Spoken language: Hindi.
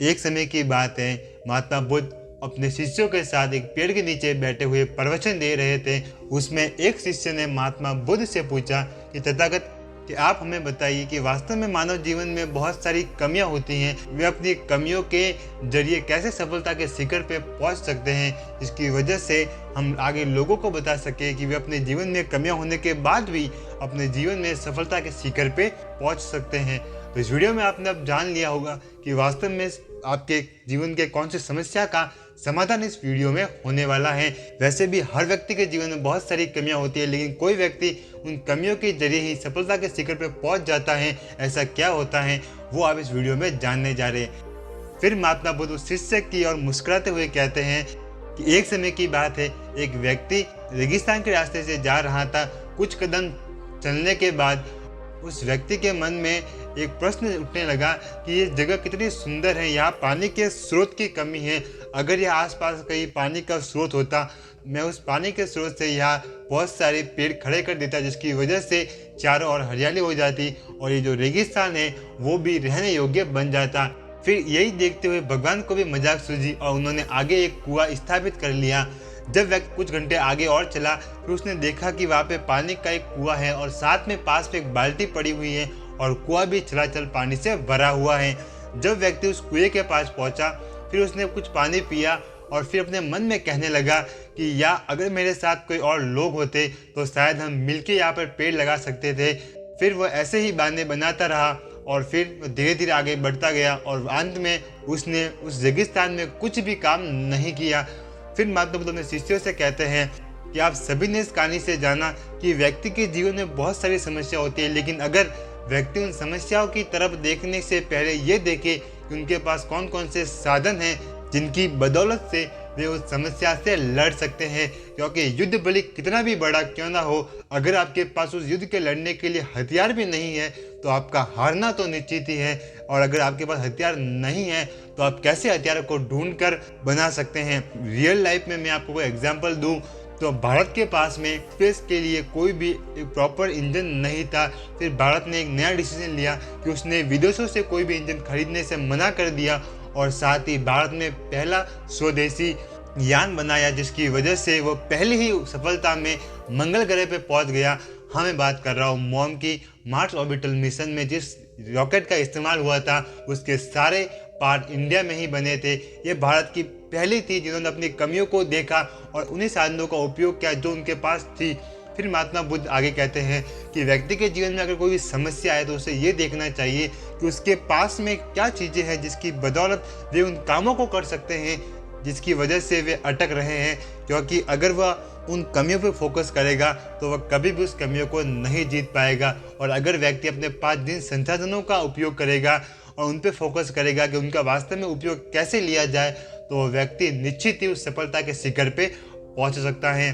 एक समय की बात है, महात्मा बुद्ध अपने शिष्यों के साथ एक पेड़ के नीचे बैठे हुए प्रवचन दे रहे थे। उसमें एक शिष्य ने महात्मा बुद्ध से पूछा कि तथागत, कि आप हमें बताइए कि वास्तव में मानव जीवन में बहुत सारी कमियां होती हैं, वे अपनी कमियों के जरिए कैसे सफलता के शिखर पे पहुंच सकते हैं, जिसकी वजह से हम आगे लोगों को बता सके कि वे अपने जीवन में कमियां होने के बाद भी अपने जीवन में सफलता के शिखर पे पहुंच सकते हैं। तो इस वीडियो में आपने अब जान लिया होगा कि वास्तव में आपके जीवन के कौन सी समस्या का समाधान इस वीडियो में होने वाला है। वैसे भी हर व्यक्ति के जीवन में बहुत सारी कमियां होती है, लेकिन कोई व्यक्ति उन कमियों के जरिए ही सफलता के शिखर पर पहुंच जाता है। ऐसा क्या होता है वो आप इस वीडियो में जानने जा रहे हैं। फिर महात्मा बुद्ध उस शिष्य की ओर मुस्कुराते हुए कहते हैं कि एक समय की बात है, एक व्यक्ति रेगिस्तान के रास्ते से जा रहा था। कुछ कदम चलने के बाद उस व्यक्ति के मन में एक प्रश्न उठने लगा कि ये जगह कितनी सुंदर है, यहाँ पानी के स्रोत की कमी है। अगर यह आसपास कहीं पानी का स्रोत होता, मैं उस पानी के स्रोत से यहाँ बहुत सारे पेड़ खड़े कर देता, जिसकी वजह से चारों ओर हरियाली हो जाती और ये जो रेगिस्तान है वो भी रहने योग्य बन जाता। फिर यही देखते हुए भगवान को भी मजाक सूझी और उन्होंने आगे एक कुआं स्थापित कर लिया। जब व्यक्ति कुछ घंटे आगे और चला, फिर उसने देखा कि वहाँ पे पानी का एक कुआं है और साथ में पास में एक बाल्टी पड़ी हुई है और कुआं भी चलाचल पानी से भरा हुआ है। जब व्यक्ति उस कुएं के पास पहुंचा, फिर उसने कुछ पानी पिया और फिर अपने मन में कहने लगा कि या अगर मेरे साथ कोई और लोग होते तो शायद हम मिलके यहाँ पर पेड़ लगा सकते थे। फिर वो ऐसे ही बहाने बनाता रहा और फिर धीरे धीरे आगे बढ़ता गया और अंत में उसने उस रेगिस्तान में कुछ भी काम नहीं किया। फिर महात्मा बुद्ध अपने शिष्यों से कहते हैं कि आप सभी ने इस कहानी से जाना कि व्यक्ति के जीवन में बहुत सारी समस्या होती है, लेकिन अगर व्यक्ति उन समस्याओं की तरफ देखने से पहले ये देखे कि उनके पास कौन कौन से साधन हैं जिनकी बदौलत से वे उस समस्या से लड़ सकते हैं। क्योंकि युद्ध भले कितना भी बड़ा क्यों ना हो, अगर आपके पास उस युद्ध के लड़ने के लिए हथियार भी नहीं है तो आपका हारना तो निश्चित ही है। और अगर आपके पास हथियार नहीं है तो आप कैसे हथियार को ढूंढ कर बना सकते हैं। रियल लाइफ में मैं आपको कोई एग्जाम्पल दूं तो भारत के पास में स्पेस के लिए कोई भी एक प्रॉपर इंजन नहीं था। फिर भारत ने एक नया डिसीजन लिया कि उसने विदेशों से कोई भी इंजन खरीदने से मना कर दिया और साथ ही भारत ने पहला स्वदेशी यान बनाया, जिसकी वजह से वो पहले ही सफलता में मंगल ग्रह पे पहुंच गया। हाँ, मैं बात कर रहा हूँ मॉम की मार्स ऑर्बिटल मिशन में जिस रॉकेट का इस्तेमाल हुआ था उसके सारे पार्ट इंडिया में ही बने थे। ये भारत की पहली थी जिन्होंने अपनी कमियों को देखा और उन्हीं साधनों का उपयोग किया जो उनके पास थी। फिर महात्मा बुद्ध आगे कहते हैं कि व्यक्ति के जीवन में अगर कोई समस्या है तो उसे ये देखना चाहिए कि उसके पास में क्या चीज़ें हैं जिसकी बदौलत वे उन कामों को कर सकते हैं जिसकी वजह से वे अटक रहे हैं। क्योंकि अगर वह उन कमियों पर फोकस करेगा तो वह कभी भी उस कमियों को नहीं जीत पाएगा। और अगर व्यक्ति अपने पास जिन संसाधनों का उपयोग करेगा और उन पर फोकस करेगा कि उनका वास्तव में उपयोग कैसे लिया जाए, तो व्यक्ति निश्चित ही उस सफलता के शिखर पे पहुंच सकता है।